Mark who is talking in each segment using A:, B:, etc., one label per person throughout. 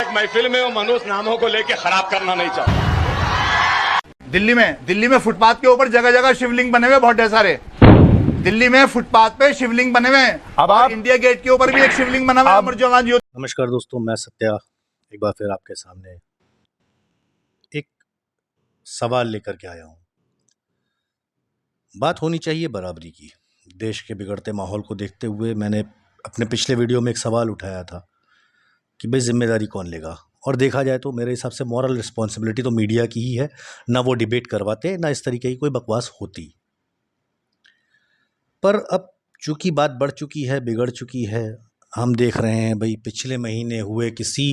A: इस महफिल में वो मनुष्य नामों को लेकर खराब करना नहीं चाहता।
B: दिल्ली में फुटपाथ के ऊपर जगह जगह शिवलिंग बने हुए बहुत ढेर सारे। दिल्ली में फुटपाथ पे शिवलिंग बने हुए हैं।
C: अब
B: और
C: आप
B: इंडिया गेट के ऊपर भी एक शिवलिंग बना हुआ है अमर जवान ज्योति।
D: नमस्कार दोस्तों, मैं सत्या एक बार फिर आपके सामने एक सवाल लेकर के आया हूँ। बात होनी चाहिए बराबरी की। देश के बिगड़ते माहौल को देखते हुए मैंने अपने पिछले वीडियो में एक सवाल उठाया था कि भाई जिम्मेदारी कौन लेगा। और देखा जाए तो मेरे हिसाब से मॉरल रिस्पॉन्सिबिलिटी तो मीडिया की ही है। ना वो डिबेट करवाते, ना इस तरीके की कोई बकवास होती। पर अब चूंकि बात बढ़ चुकी है, बिगड़ चुकी है, हम देख रहे हैं भाई पिछले महीने हुए किसी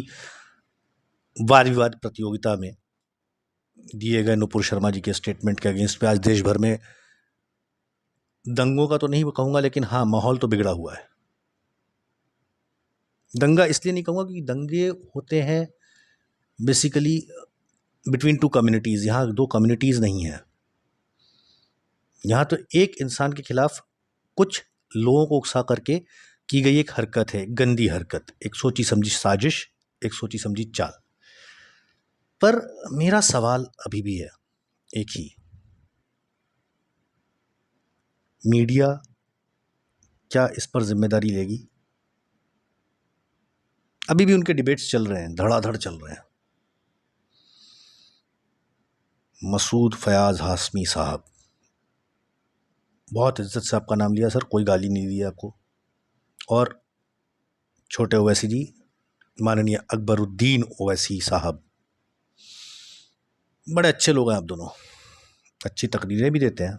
D: वाद विवाद प्रतियोगिता में दिए गए नुपुर शर्मा जी के स्टेटमेंट के अगेंस्ट पे आज देश भर में दंगों का तो नहीं कहूँगा, लेकिन हाँ माहौल तो बिगड़ा हुआ है। दंगा इसलिए नहीं कहूँगा क्योंकि दंगे होते हैं बेसिकली बिटवीन टू कम्युनिटीज़। यहाँ दो कम्युनिटीज़ नहीं हैं, यहाँ तो एक इंसान के खिलाफ कुछ लोगों को उकसा करके की गई एक हरकत है, गंदी हरकत, एक सोची समझी साजिश, एक सोची समझी चाल। पर मेरा सवाल अभी भी है एक ही, मीडिया क्या इस पर जिम्मेदारी लेगी? अभी भी उनके डिबेट्स चल रहे हैं, धड़ाधड़ चल रहे हैं। मसूद फयाज हाशमी साहब, बहुत इज्जत से आपका नाम लिया सर, कोई गाली नहीं दी आपको। और छोटे ओवैसी जी, माननीय अकबरुद्दीन ओवैसी साहब, बड़े अच्छे लोग हैं आप दोनों, अच्छी तकरीरें भी देते हैं।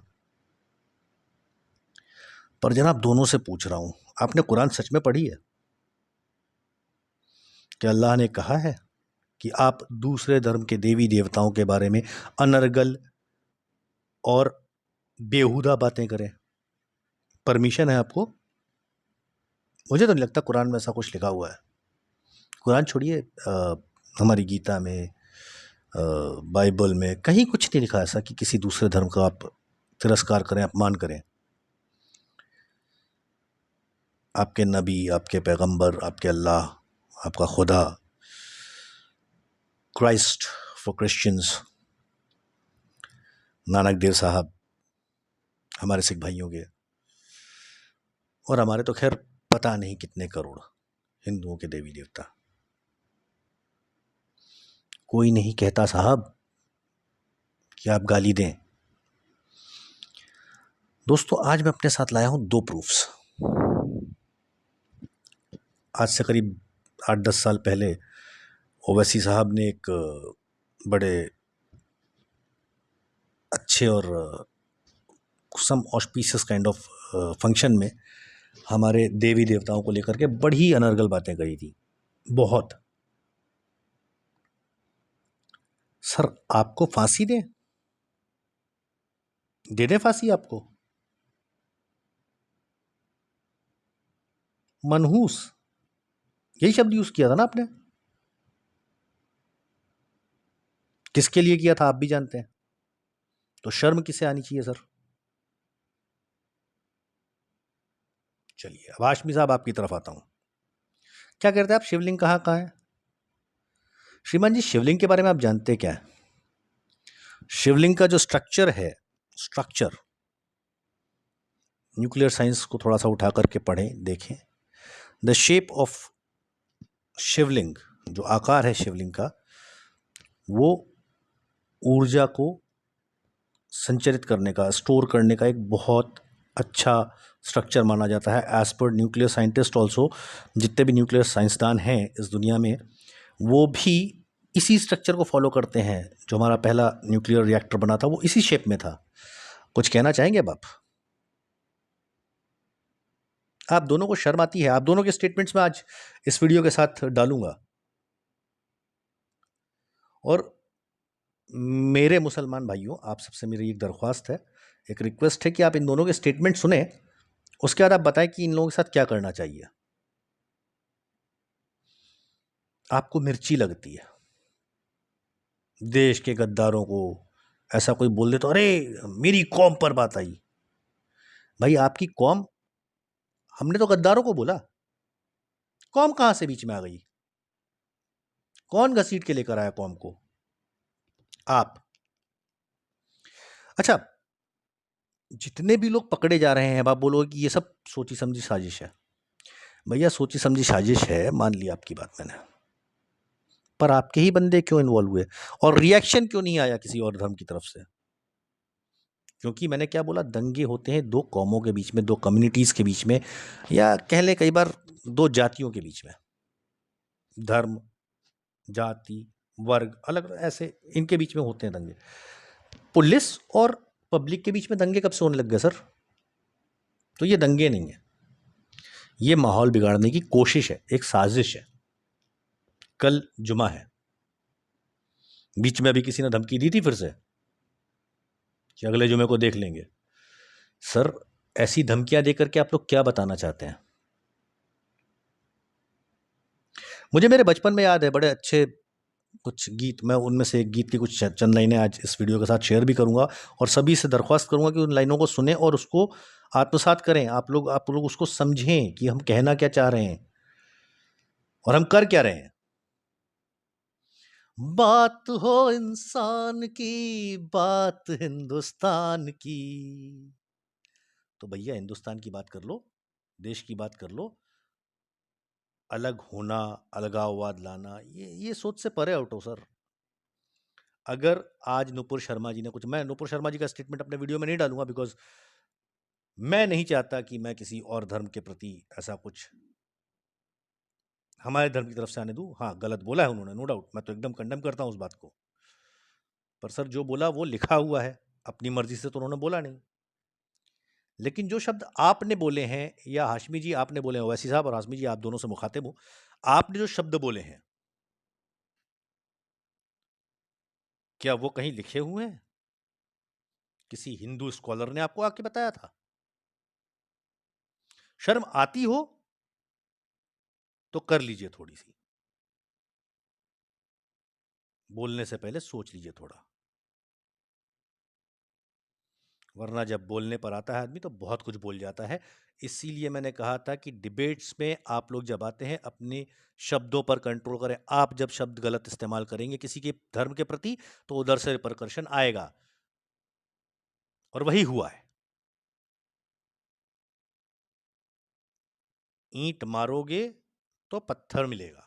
D: पर जनाब दोनों से पूछ रहा हूँ, आपने कुरान सच में पढ़ी है कि अल्लाह ने कहा है कि आप दूसरे धर्म के देवी देवताओं के बारे में अनर्गल और बेहुदा बातें करें? परमिशन है आपको? मुझे तो नहीं लगता कुरान में ऐसा कुछ लिखा हुआ है। कुरान छोड़िए, हमारी गीता में, बाइबल में कहीं कुछ नहीं लिखा ऐसा कि किसी दूसरे धर्म का आप तिरस्कार करें, अपमान करें। आपके नबी, आपके पैगंबर, आपके अल्लाह, आपका खुदा, Christ for Christians, Nanak Dev साहब, हमारे सिख भाइयों के, और हमारे तो खैर पता नहीं कितने करोड़ हिंदुओं के देवी देवता। कोई नहीं कहता साहब कि आप गाली दें। दोस्तों आज मैं अपने साथ लाया हूं दो प्रूफ्स। आज से करीब 8-10 साल पहले ओवैसी साहब ने एक बड़े अच्छे और सम ऑस्पिशियस काइंड ऑफ फंक्शन में हमारे देवी देवताओं को लेकर के बड़ी अनर्गल बातें कही थी, बहुत। सर आपको फांसी दे दे फांसी आपको? मनहूस, यही शब्द यूज किया था ना आपने? किसके लिए किया था आप भी जानते हैं, तो शर्म किसे आनी चाहिए सर? चलिए अब हाशमी साहब आपकी तरफ आता हूं। क्या कहते हैं आप, शिवलिंग कहाँ कहाँ है? श्रीमान जी शिवलिंग के बारे में आप जानते क्या है? शिवलिंग का जो स्ट्रक्चर है, स्ट्रक्चर, न्यूक्लियर साइंस को थोड़ा सा उठा करके पढ़ें, देखें। द शेप ऑफ शिवलिंग, जो आकार है शिवलिंग का, वो ऊर्जा को संचरित करने का, स्टोर करने का एक बहुत अच्छा स्ट्रक्चर माना जाता है। As per nuclear scientist also, जितने भी न्यूक्लियर साइंसदान हैं इस दुनिया में, वो भी इसी स्ट्रक्चर को फॉलो करते हैं। जो हमारा पहला न्यूक्लियर रिएक्टर बना था वो इसी शेप में था। कुछ कहना चाहेंगे अब आप दोनों को शर्म आती है? आप दोनों के स्टेटमेंट्स में आज इस वीडियो के साथ डालूंगा। और मेरे मुसलमान भाइयों, आप सबसे मेरी एक दरख्वास्त है, एक रिक्वेस्ट है कि आप इन दोनों के स्टेटमेंट सुने, उसके बाद आप बताएं कि इन लोगों के साथ क्या करना चाहिए। आपको मिर्ची लगती है देश के गद्दारों को, ऐसा कोई बोल दे तो अरे मेरी कौम पर बात आई। भाई आपकी कौम, हमने तो गद्दारों को बोला, कौम कहां से बीच में आ गई? कौन घसीट के लेकर आया कौम को? आप। अच्छा, जितने भी लोग पकड़े जा रहे हैं, अब आप बोलोगे कि ये सब सोची समझी साजिश है। भैया सोची समझी साजिश है, मान ली आपकी बात मैंने, पर आपके ही बंदे क्यों इन्वॉल्व हुए और रिएक्शन क्यों नहीं आया किसी और धर्म की तरफ से? क्योंकि मैंने क्या बोला, दंगे होते हैं दो कौमों के बीच में, दो कम्युनिटीज के बीच में, या कह ले कई बार दो जातियों के बीच में। धर्म, जाति, वर्ग अलग, ऐसे इनके बीच में होते हैं दंगे। पुलिस और पब्लिक के बीच में दंगे कब से होने लग गए सर? तो ये दंगे नहीं है, ये माहौल बिगाड़ने की कोशिश है, एक साजिश है। कल जुमा है, बीच में अभी किसी ने धमकी दी थी फिर से कि अगले जुमे को देख लेंगे। सर ऐसी धमकियां देकर के आप लोग क्या बताना चाहते हैं? मुझे मेरे बचपन में याद है बड़े अच्छे कुछ गीत, मैं उनमें से एक गीत की कुछ चंद लाइनें आज इस वीडियो के साथ शेयर भी करूंगा और सभी से दरख्वास्त करूंगा कि उन लाइनों को सुने और उसको आत्मसात करें। आप लोग उसको समझें कि हम कहना क्या चाह रहे हैं और हम कर क्या रहे हैं। बात हो इंसान की, बात हिंदुस्तान की, तो भैया हिंदुस्तान की बात कर लो, देश की बात कर लो। अलग होना, अलगाववाद लाना, ये सोच से परे हटो सर। अगर आज नुपुर शर्मा जी ने कुछ, मैं नुपुर शर्मा जी का स्टेटमेंट अपने वीडियो में नहीं डालूंगा बिकॉज मैं नहीं चाहता कि मैं किसी और धर्म के प्रति ऐसा कुछ हमारे धर्म की तरफ से आने दूं। हाँ, गलत बोला है उन्होंने, नो डाउट, मैं तो एकदम कंडेम करता हूं उस बात को, पर सर जो बोला वो लिखा हुआ है, अपनी मर्जी से तो उन्होंने बोला नहीं। लेकिन जो शब्द आपने बोले हैं, या हाशमी जी आपने बोले हैं, ओवैसी साहब और हाशमी जी आप दोनों से मुखातिब हूं, आपने जो शब्द बोले हैं क्या वो कहीं लिखे हुए हैं? किसी हिंदू स्कॉलर ने आपको आके बताया था? शर्म आती हो तो कर लीजिए, थोड़ी सी बोलने से पहले सोच लीजिए थोड़ा, वरना जब बोलने पर आता है आदमी तो बहुत कुछ बोल जाता है। इसीलिए मैंने कहा था कि डिबेट्स में आप लोग जब आते हैं अपने शब्दों पर कंट्रोल करें। आप जब शब्द गलत इस्तेमाल करेंगे किसी के धर्म के प्रति तो उधर से रिपरकशन आएगा, और वही हुआ है। ईंट मारोगे तो पत्थर मिलेगा,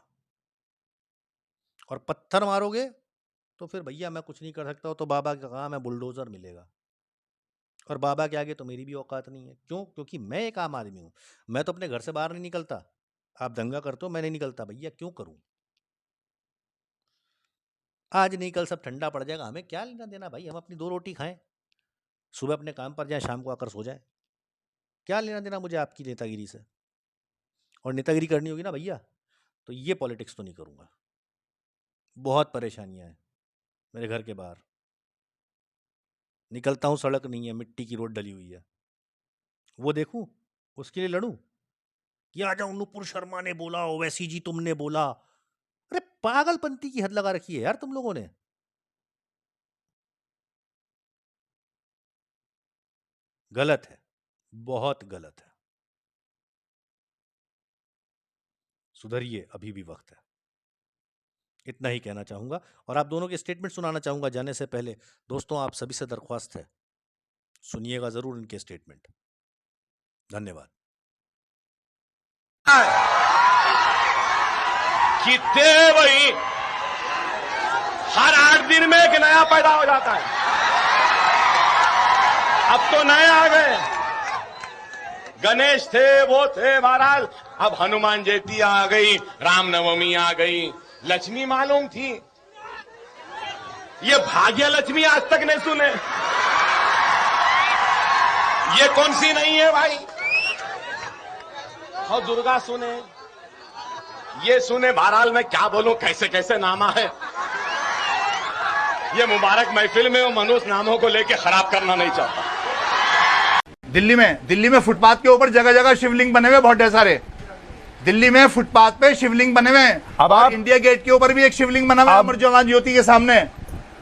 D: और पत्थर मारोगे तो फिर भैया मैं कुछ नहीं कर सकता, तो बाबा का काम है बुलडोजर मिलेगा, और बाबा के आगे तो मेरी भी औकात नहीं है। क्यों? क्योंकि मैं एक आम आदमी हूं, मैं तो अपने घर से बाहर नहीं निकलता। आप दंगा करते हो, मैं नहीं निकलता, भैया क्यों करूं? आज नहीं कल सब ठंडा पड़ जाएगा, हमें क्या लेना देना भाई, हम अपनी 2 रोटी खाएं, सुबह अपने काम पर जाएं, शाम को आकर सो जाएं। क्या लेना देना मुझे आपकी नेतागिरी से? और नेतागिरी करनी होगी ना भैया तो ये पॉलिटिक्स तो नहीं करूंगा। बहुत परेशानियां हैं मेरे घर के बाहर, निकलता हूं सड़क नहीं है, मिट्टी की रोड डली हुई है, वो देखूं, उसके लिए लड़ूं कि आ जाओ नुपुर शर्मा ने बोला, ओवैसी जी तुमने बोला। अरे पागलपंती की हद लगा रखी है यार तुम लोगों ने। गलत है, बहुत गलत है, सुधरिए, अभी भी वक्त है। इतना ही कहना चाहूंगा और आप दोनों के स्टेटमेंट सुनाना चाहूंगा जाने से पहले। दोस्तों आप सभी से दरख्वास्त है, सुनिएगा जरूर इनके स्टेटमेंट। धन्यवाद।
A: कितने वही हर 8 दिन में एक नया पैदा हो जाता है। अब तो नए आ गए, गणेश थे, वो थे, महाराज अब हनुमान जयंती आ गई, रामनवमी आ गई, लक्ष्मी मालूम थी, ये भाग्य लक्ष्मी आज तक नहीं सुने। ये कौन सी नहीं है भाई? और दुर्गा सुने, ये सुने, बहरहाल मैं क्या बोलूं, कैसे कैसे नामा है। ये मुबारक महफिल में वो मनुष्य नामों को लेके खराब करना नहीं चाहता।
B: दिल्ली में फुटपाथ के ऊपर जगह जगह शिवलिंग बने हुए बहुत ढेर सारे। दिल्ली में फुटपाथ पे शिवलिंग बने हुए हैं।
C: अब आप
B: इंडिया गेट के ऊपर भी एक शिवलिंग बना हुआ है अमर जवान ज्योति के सामने।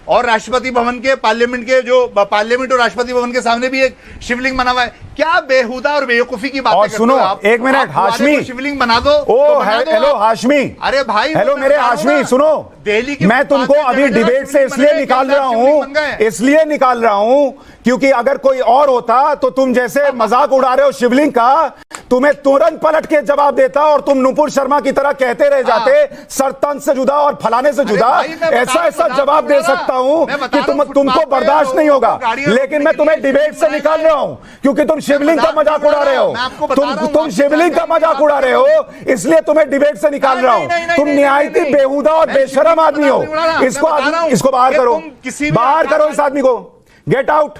B: और राष्ट्रपति भवन के पार्लियामेंट के जो पार्लियामेंट और राष्ट्रपति भवन के सामने भी एक शिवलिंग बना हुआ है। क्या बेहुदा और बेवकूफी की बात
C: और सुनो, एक मिनट, हाशमी,
B: शिवलिंग बना दो।
C: ओ हेलो हाशमी,
B: अरे भाई,
C: हेलो मेरे हाशमी, सुनो,
B: दिल्ली की
C: मैं तुमको अभी डिबेट से इसलिए निकाल रहा हूं क्योंकि अगर कोई और होता तो तुम जैसे मजाक उड़ा रहे हो शिवलिंग का, तुम्हें तुरंत पलट के जवाब देता और तुम नुपुर शर्मा की तरह कहते रह जाते सर तन से जुदा और फलाने से जुदा। ऐसा जवाब दे सकता हूं कि तुमको बर्दाश्त नहीं होगा, लेकिन मैं तुम्हें डिबेट से निकाल रहा हूं क्योंकि तुम शिवलिंग का मजाक उड़ा रहे हो। तुम शिवलिंग का मजाक उड़ा रहे हो, इसलिए तुम्हें डिबेट से निकाल रहा हूं। तुम निहायती बेहुदा और बेशरम आदमी हो। इसको बाहर करो, बाहर करो इस आदमी को, गेट आउट।